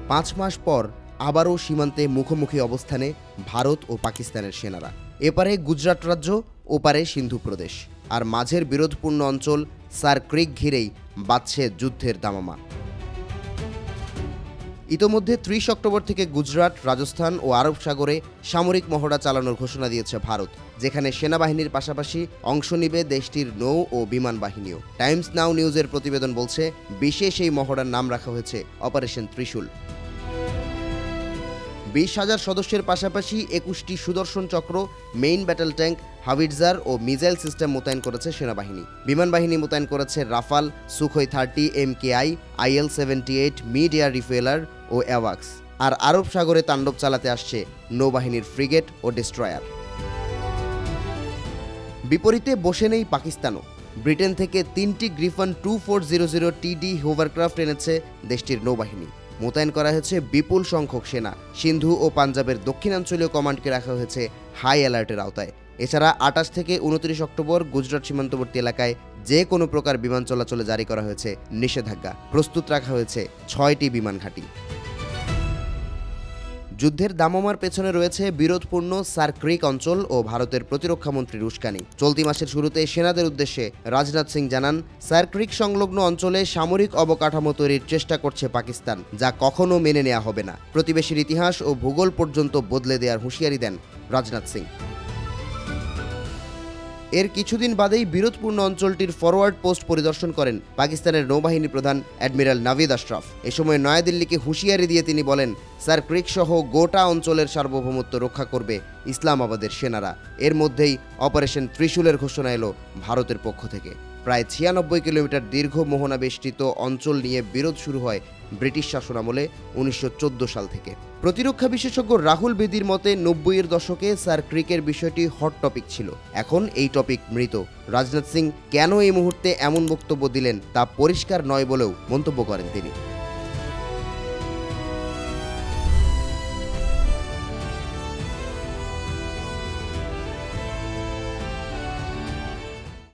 5 মাস পর আবারও সীমান্তে মুখোমুখি অবস্থানে ভারত ও পাকিস্তানের সেনারা। এপারে গুজরাট রাজ্য, ওপারে সিন্ধু প্রদেশ, আর মাঝের বিরোধপূর্ণ অঞ্চল সার ক্রিক ঘিরেই বাজছে যুদ্ধের দামামা। ইতোমধ্যে 30 অক্টোবর থেকে গুজরাট, রাজস্থান ও আরব সাগরে সামরিক মহড়া চালানোর ঘোষণা দিয়েছে ভারত, যেখানে সেনাবাহিনীর পাশাপাশি অংশ নিবে দেশটির নৌ ও বিমান বাহিনীও। টাইমস নাও নিউজের প্রতিবেদন বলছে, বিশেষ এই মহড়ার নাম রাখা হয়েছে অপারেশন ত্রিশূল। 20,000 সদস্যের পাশাপাশি 21টি Sudarshan Chakra, main battle tank, howitzer ও মিসাইল সিস্টেম মোতায়েন করেছে সেনাবাহিনী। বিমান বাহিনী মোতায়েন করেছে Rafale, Sukhoi 30, MKI, IL-78 mid air refueller ও অ্যাওয়াক্স। আর আরব সাগরে তাণ্ডব চালাতে আসছে নৌবাহিনীর ফ্রিগেট ও ডেস্ট্রয়ার। বিপরীতে বসে নেই পাকিস্তানও। ব্রিটেন থেকে 3টি গ্রিফন 2400 TD হোভারক্রাফট এনেছে দেশটির নৌবাহিনী। মোতায়েন করা হয়েছে বিপুল সংখ্যক সেনা। সিন্ধু ও পাঞ্জাবের দক্ষিণাঞ্চলীয় কমান্ডকে রাখা হয়েছে হাই অ্যালার্টের আওতায়। এছাড়া 28 থেকে 29 অক্টোবর গুজরাট সীমান্তবর্তী এলাকায় যে কোনো প্রকার বিমান চলাচলে জারি করা হয়েছে নিষেধাজ্ঞা। প্রস্তুত রাখা হয়েছে 6টি বিমান ঘাঁটি। যুদ্ধের দামামার পেছনে রয়েছে বিরোধপূর্ণ সার ক্রিক অঞ্চল ও ভারতের প্রতিরক্ষামন্ত্রীর উস্কানি। চলতি মাসের শুরুতে সেনাদের উদ্দেশ্যে রাজনাথ সিং জানান, সার ক্রিক সংলগ্ন অঞ্চলে সামরিক অবকাঠামো তৈরির চেষ্টা করছে পাকিস্তান, যা কখনো মেনে নেওয়া হবে না। প্রতিবেশীর ইতিহাস ও ভূগোল পর্যন্ত বদলে দেওয়ার হুঁশিয়ারি দেন রাজনাথ সিং। এর কিছুদিন বাদেই বিরোধপূর্ণ অঞ্চলটির ফরওয়ার্ড পোস্ট পরিদর্শন করেন পাকিস্তানের নৌবাহিনী প্রধান অ্যাডমিরাল নাভিদ আশরাফ। এ সময় নয়াদিল্লিকে হুঁশিয়ারি দিয়ে তিনি বলেন, সার ক্রিক সহ গোটা অঞ্চলের সার্বভৌমত্ব রক্ষা করবে ইসলামাবাদের সেনারা। এর মধ্যেই অপারেশন ত্রিশূলের ঘোষণা এলো ভারতের পক্ষ থেকে। প্রায় 96 কিলোমিটার দীর্ঘ মোহনা বেষ্টিত অঞ্চল নিয়ে বিরোধ শুরু হয় ব্রিটিশ শাসনামলে 1914 সাল থেকে। প্রতিরক্ষা বিশেষজ্ঞ রাহুল বেদির মতে 90-এর দশকে সার ক্রিকের বিষয়টি হট টপিক ছিল। এখন এই টপিক মৃত। রাজনাথ সিং কেন এই মুহূর্তে এমন বক্তব্য দিলেন তা পরিষ্কার নয় বলেও মন্তব্য করেন তিনি।